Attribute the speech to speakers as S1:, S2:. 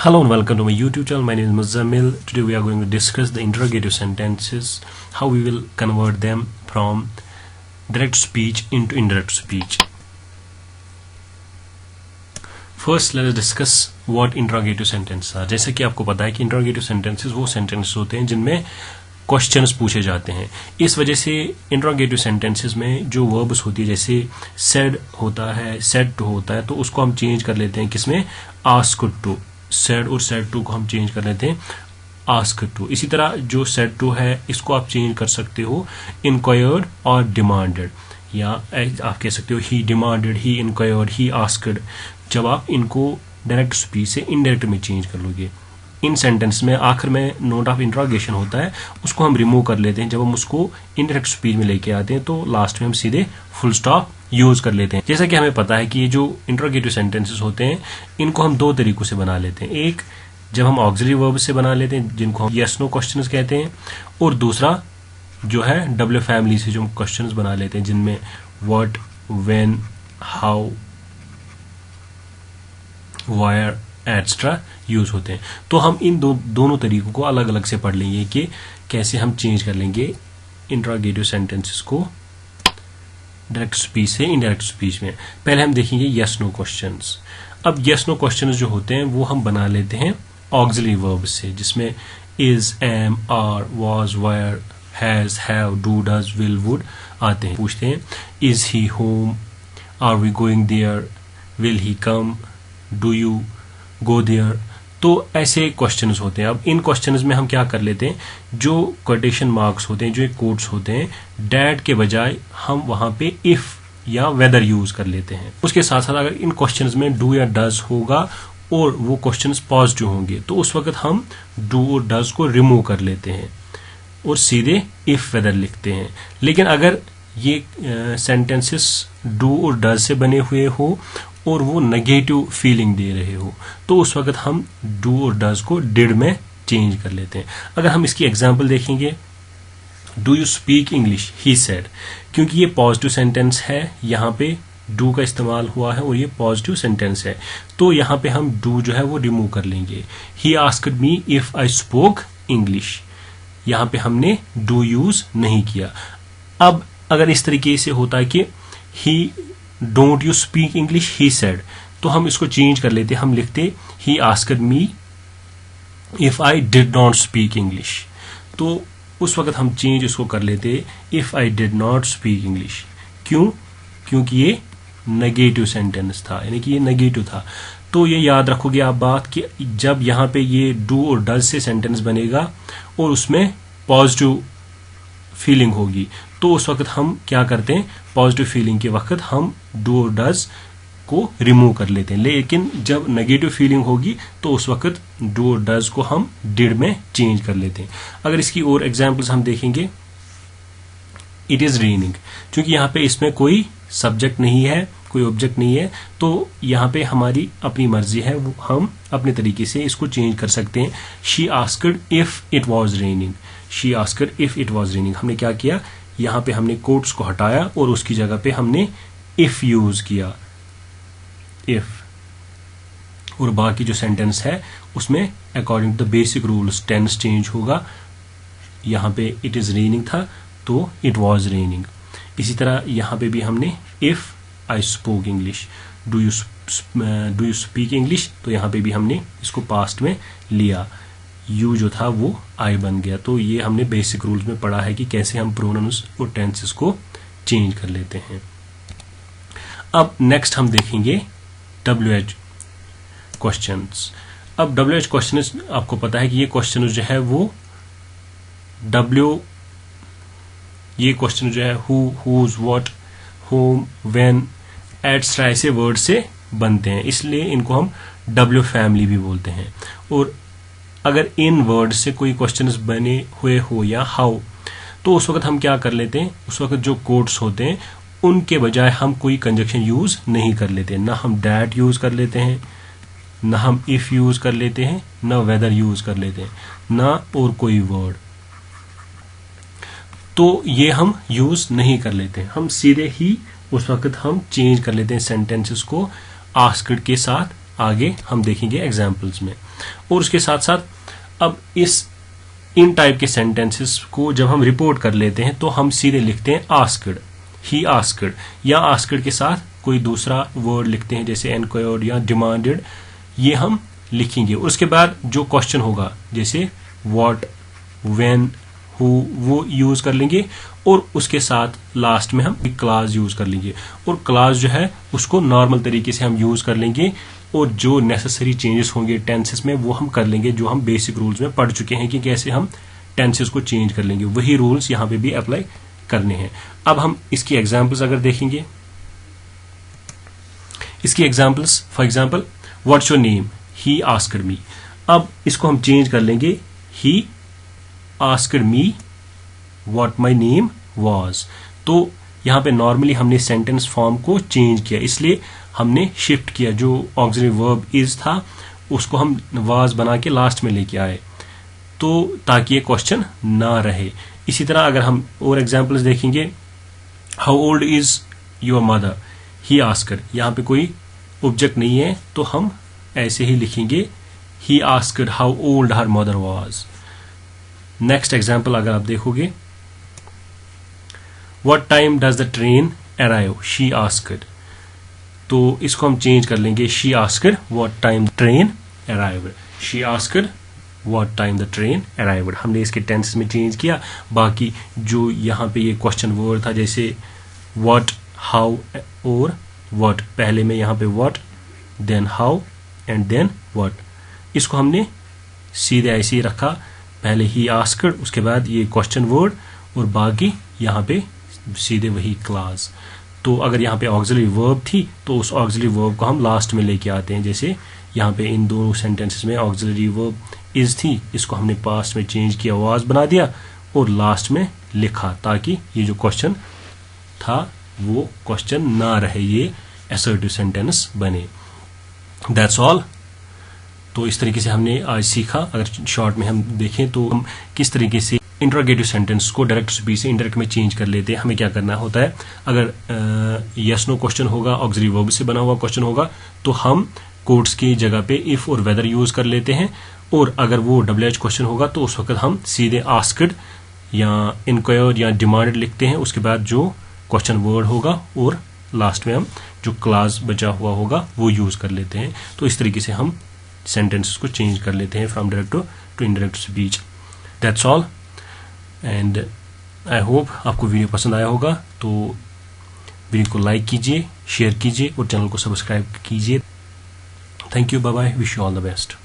S1: Hello and welcome to my YouTube channel. My name is Muzammil. Today we are going to discuss the interrogative sentences, how we will convert them from direct speech into indirect speech. First, let us discuss what interrogative sentences are. जैसे कि आपको पता है कि interrogative sentences वो sentences होते हैं जिनमें क्वेश्चंस पूछे जाते हैं. इस वजह से इंट्रोगेटिव सेंटेंसेस में जो वर्ब्स होती है, जैसे said होता है, said to होता है, तो उसको हम चेंज कर लेते हैं किसमें, asked to. said और said to को हम चेंज कर लेते हैं asked to. इसी तरह जो said to है इसको आप चेंज कर सकते हो inquired और demanded, या आप कह सकते हो he demanded, he inquired, he asked. जब आप इनको डायरेक्ट स्पीच से इनडायरेक्ट में चेंज कर लोगे, इन सेंटेंस में आखिर में नोट ऑफ इंट्रोगेशन होता है, उसको हम रिमूव कर लेते हैं. जब हम उसको इनडायरेक्ट स्पीच में लेके आते हैं तो लास्ट में हम सीधे फुल स्टॉप यूज कर लेते हैं. जैसा कि हमें पता है कि ये जो इंट्रोगेटिव सेंटेंसेस होते हैं इनको हम दो तरीकों से बना लेते हैं. एक जब हम ऑक्सिलरी वर्ब से बना लेते हैं जिनको हम यस नो क्वेश्चंस कहते हैं, और दूसरा जो है डब्ल्यू फैमिली से जो हम क्वेश्चंस बना लेते हैं जिनमें what, when, how, wire extra use होते हैं. तो हम इन दोनों तरीकों को अलग अलग से पढ़ लेंगे कि कैसे हम चेंज कर लेंगे इंट्रोगेटिव सेंटेंसेस को डायरेक्ट स्पीच से इनडायरेक्ट स्पीच में. पहले हम देखेंगे यस नो क्वेश्चंस. अब यस नो क्वेश्चंस जो होते हैं वो हम बना लेते हैं ऑक्सिलरी वर्ब से, जिसमें is, am, are, was, were, has, have, do, does, will, would आते हैं. पूछते हैं is he home, are we going there, will he come, do you go there. तो ऐसे क्वेश्चंस होते हैं. अब इन क्वेश्चंस में हम क्या कर लेते हैं, जो कोटेशन मार्क्स होते हैं, जो कोट्स होते हैं, डैट के बजाय हम वहां पे इफ या वेदर यूज कर लेते हैं. उसके साथ साथ अगर इन क्वेश्चंस में डू या डज होगा और वो क्वेश्चंस पॉजिटिव होंगे तो उस वक्त हम डू और डज को रिमूव कर लेते हैं और सीधे इफ वेदर लिखते हैं. लेकिन अगर ये सेंटेंसेस डू और डज से बने हुए हो और वो नेगेटिव फीलिंग दे रहे हो तो उस वक्त हम डू और डज को डिड में चेंज कर लेते हैं. अगर हम इसकी एग्जांपल देखेंगे, do you speak English, he said, क्योंकि ये पॉजिटिव सेंटेंस है, यहाँ पे डू का इस्तेमाल हुआ है और ये पॉजिटिव सेंटेंस है, तो यहाँ पे हम डू जो है वो रिमूव कर लेंगे. He asked me if I spoke English, यहाँ पे हमने डू यूज नहीं किया. अब अगर इस तरीके से होता है कि ही don't you speak English, he said, तो हम इसको चेंज कर लेते, हम लिखते he asked me if I did not speak English. तो उस वक्त हम चेंज इसको कर लेते if I did not speak English. क्यों? क्योंकि ये नेगेटिव सेंटेंस था, यानी कि ये नेगेटिव था. तो ये याद रखोगे आप बात कि जब यहाँ पे ये डू और डज से सेंटेंस बनेगा और उसमें पॉजिटिव फीलिंग होगी तो उस वक्त हम क्या करते हैं, पॉजिटिव फीलिंग के वक्त हम डू और डज को रिमूव कर लेते हैं. लेकिन जब नेगेटिव फीलिंग होगी तो उस वक्त डू और डज को हम डिड में चेंज कर लेते हैं. अगर इसकी और एग्जांपल्स हम देखेंगे, इट इज रेनिंग, क्योंकि यहाँ पे इसमें कोई सब्जेक्ट नहीं है, कोई ऑब्जेक्ट नहीं है, तो यहाँ पे हमारी अपनी मर्जी है, हम अपने तरीके से इसको चेंज कर सकते हैं. She asked if it was raining, she asked if it was raining. हमने क्या किया, यहाँ पे हमने कोट्स को हटाया और उसकी जगह पे हमने इफ यूज किया, इफ, और बाकी जो सेंटेंस है उसमें according to the basic rules tense change होगा. यहाँ पे इट इज रेनिंग था तो इट वॉज रेनिंग. इसी तरह यहाँ पे भी हमने if I spoke English, do you speak English, तो यहाँ पे भी हमने इसको पास्ट में लिया, यू जो था वो आई बन गया. तो ये हमने बेसिक रूल्स में पढ़ा है कि कैसे हम प्रोनाउंस और टेंसेस को चेंज कर लेते हैं. अब नेक्स्ट हम देखेंगे WH क्वेश्चंस. अब WH क्वेश्चंस आपको पता है कि ये क्वेश्चन जो है वो ये क्वेश्चन जो है who, whose, what, whom, when etcetera ऐसे वर्ड से बनते हैं, इसलिए इनको हम W फैमिली भी बोलते हैं. और अगर इन वर्ड से कोई क्वेश्चंस बने हुए हो या हाउ, तो उस वक्त हम क्या कर लेते हैं, उस वक्त जो कोड्स होते हैं उनके बजाय हम कोई कंजक्शन यूज नहीं कर लेते. ना हम डैट यूज कर लेते हैं, ना हम इफ यूज कर लेते हैं, ना वेदर यूज कर लेते हैं, ना और कोई वर्ड, तो ये हम यूज नहीं कर लेते हैं. हम सीधे ही उस वक्त हम चेंज कर लेते हैं सेंटेंसेस को आस्क्ड के साथ. आगे हम देखेंगे एग्जाम्पल्स में. और उसके साथ साथ अब इन टाइप के सेंटेंसेस को जब हम रिपोर्ट कर लेते हैं तो हम सीधे लिखते हैं आस्क्ड, ही आस्क्ड, या आस्क्ड के साथ कोई दूसरा वर्ड लिखते हैं जैसे एनक्वायर्ड या डिमांडेड, ये हम लिखेंगे। उसके बाद जो क्वेश्चन होगा जैसे व्हाट, व्हेन, हु, वो यूज कर लेंगे और उसके साथ लास्ट में हम क्लास यूज कर लेंगे। और क्लास जो है उसको नॉर्मल तरीके से हम यूज कर लेंगे और जो नेसेसरी चेंजेस होंगे टेंसेस में वो हम कर लेंगे, जो हम बेसिक रूल्स में पढ़ चुके हैं कि कैसे हम टेंसेस को चेंज कर लेंगे, वही रूल्स यहाँ पे भी अप्लाई करने हैं। अब हम इसकी एग्जाम्पल्स अगर देखेंगे, इसकी examples, for example what's your name, he asked me. अब इसको हम चेंज कर लेंगे, he asked me what my name was. तो यहां पे नॉर्मली हमने सेंटेंस फॉर्म को चेंज किया, इसलिए हमने शिफ्ट किया, जो ऑक्सिलरी वर्ब इज था उसको हम वाज बना के लास्ट में लेके आए, तो ताकि ये क्वेश्चन ना रहे। इसी तरह अगर हम और एग्जांपल्स देखेंगे, how old is your mother, he asked, यहां पे कोई ऑब्जेक्ट नहीं है तो हम ऐसे ही लिखेंगे, he asked how old her mother was. Next example अगर आप देखोगे, what time does the train arrive, she asked, तो इसको हम चेंज कर लेंगे, she asked what time train arrived, she asked what time the train arrived. हमने इसके टेंस में चेंज किया। बाकी जो यहाँ पे ये क्वेश्चन वर्ड था जैसे व्हाट, हाउ और व्हाट, पहले में यहाँ पे what, then how and then what, इसको हमने सीधे ऐसे ही रखा, पहले ही आस्क्ड, उसके बाद ये क्वेश्चन वर्ड और बाकी यहाँ पे सीधे वही क्लास। तो अगर यहाँ पे ऑक्सिलरी वर्ब थी तो उस ऑक्सिलरी वर्ब को हम लास्ट में लेके आते हैं, जैसे यहाँ पे इन दोनों सेंटेंसेस में ऑक्सिलरी वर्ब इज थी, इसको हमने पास्ट में चेंज किया, वाज बना दिया और लास्ट में लिखा, ताकि ये जो क्वेश्चन था वो क्वेश्चन ना रहे, ये असर्टिव सेंटेंस बने। That's all. तो इस तरीके से हमने आज सीखा। अगर शॉर्ट में हम देखें तो हम किस तरीके से इंटरोगेटिव सेंटेंस को डायरेक्ट स्पीच से इनडायरेक्ट में चेंज कर लेते हैं। हमें क्या करना होता है, अगर यस नो क्वेश्चन होगा, ऑक्सिलरी वर्ब से बना हुआ क्वेश्चन होगा, तो हम कोट्स की जगह पे इफ और वेदर यूज कर लेते हैं, और अगर वो WH क्वेश्चन होगा तो उस वक्त हम सीधे आस्क्ड या इंक्वायर्ड या डिमांडेड लिखते हैं, उसके बाद जो क्वेश्चन वर्ड होगा और लास्ट में हम जो क्लास बचा हुआ होगा वो यूज कर लेते हैं। तो इस तरीके से हम सेंटेंसेस को चेंज कर लेते हैं from direct to indirect speech. That's all and I hope आपको वीडियो पसंद आया होगा। तो वीडियो को लाइक कीजिए, शेयर कीजिए और चैनल को सब्सक्राइब कीजिए। Thank you, bye bye, wish you all the best.